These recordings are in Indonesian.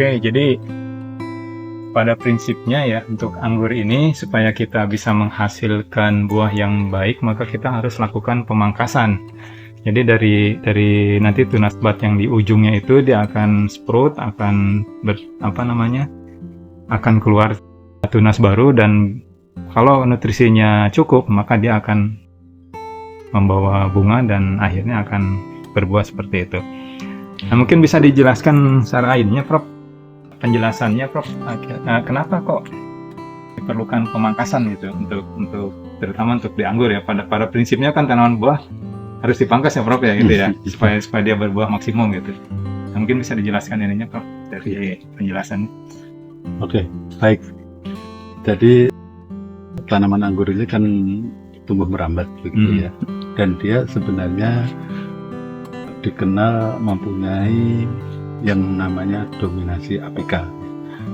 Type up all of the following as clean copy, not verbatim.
Oke, jadi pada prinsipnya ya untuk anggur ini supaya kita bisa menghasilkan buah yang baik maka kita harus lakukan pemangkasan. Jadi dari nanti tunas bat yang di ujungnya itu dia akan sprout, akan akan keluar tunas baru, dan kalau nutrisinya cukup maka dia akan membawa bunga dan akhirnya akan berbuah seperti itu. Nah, mungkin bisa dijelaskan secara lainnya, Prof. Penjelasannya, Prof. Kenapa kok diperlukan pemangkasan gitu untuk terutama untuk di anggur ya. Pada prinsipnya kan tanaman buah harus dipangkas ya, Prof ya gitu ya, supaya dia berbuah maksimum gitu. Nah, mungkin bisa dijelaskan ininya, Prof, dari penjelasannya. Oke, baik. Jadi tanaman anggur ini kan tumbuh merambat begitu ya. Dan dia sebenarnya dikenal mempunyai yang namanya dominasi apika.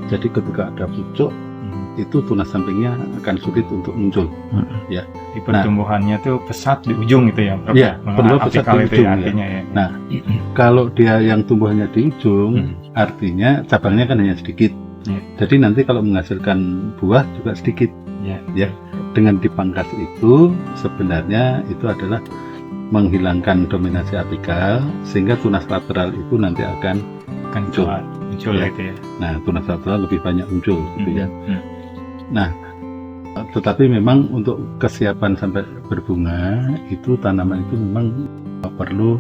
Jadi ketika ada pucuk, itu tunas sampingnya akan sulit untuk muncul. Ya. Di pertumbuhannya tuh pesat di ujung gitu ya, Prof. Ya, perlu pesat di ujung ya. Ya. Nah, kalau dia yang tumbuhannya di ujung, artinya cabangnya kan hanya sedikit. Jadi nanti kalau menghasilkan buah juga sedikit. Ya. Dengan dipangkas itu sebenarnya itu adalah menghilangkan dominasi apikal sehingga tunas lateral itu nanti akan muncul ya. Gitu ya. Nah, tunas lateral lebih banyak muncul gitu ya. Nah, tetapi memang untuk kesiapan sampai berbunga itu tanaman itu memang perlu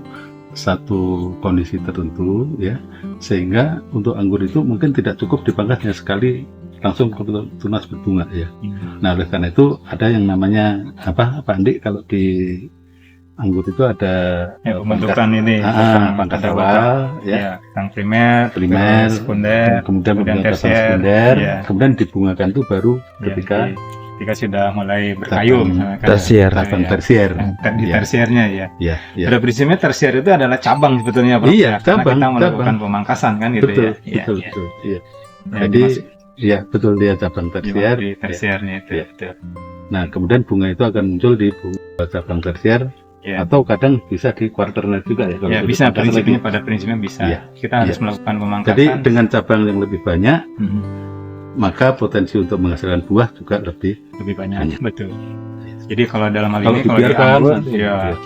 satu kondisi tertentu ya, sehingga untuk anggur itu mungkin tidak cukup dipangkasnya sekali langsung ke tunas berbunga ya. Nah, oleh karena itu ada yang namanya apa Andi, kalau di anggur itu ada pembentukan ini pangkas awal ya, yang primer, sekunder, kemudian tersier, kemudian dibungakan itu baru ketika sudah mulai berkayu, cabang tersier. Di tersiernya ya. Pada prinsipnya tersier itu adalah cabang sebetulnya, Prof. Iya, cabang. Karena kita melakukan pemangkasan kan gitu ya. Betul. Iya. Jadi iya, betul, dia cabang tersier. Di tersiernya itu. Betul. Nah, kemudian bunga itu akan muncul di cabang tersier. Atau kadang bisa di quarternet juga ya. Ya, bisa pada prinsipnya bisa. Kita harus melakukan pemangkasan. Jadi dengan cabang yang lebih banyak, maka potensi untuk menghasilkan buah juga lebih banyak. Betul. Jadi kalau dalam hal ini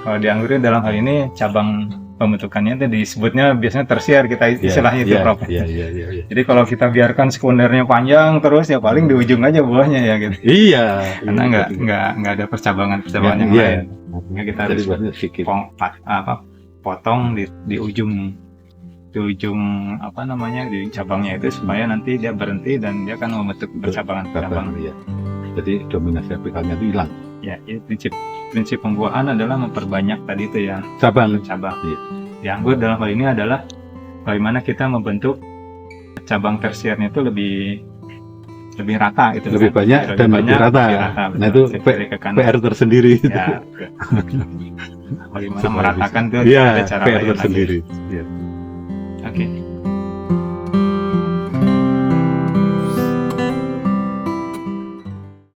kalau di anggur dalam hal ini cabang pembentukannya itu disebutnya biasanya tersier, kita istilahnya itu, Prof. Iya. Jadi kalau kita biarkan sekundernya panjang terus ya paling di ujung aja buahnya ya gitu. Iya. Karena nggak ada percabangan yang lain. Artinya kita harus potong di ujung di cabangnya itu supaya nanti dia berhenti dan dia akan membentuk percabangan. Ya. Jadi dominasi apikalnya itu hilang. Ya, prinsip pembuahan adalah memperbanyak tadi itu ya cabang. Ya. Di anggur dalam hal ini adalah bagaimana kita membentuk cabang tersiernya itu lebih rata gitu, lebih banyak dan lebih rata. Nah, itu PR tersendiri. Ya. Bagaimana meratakan itu ada cara PR tersendiri. Oke.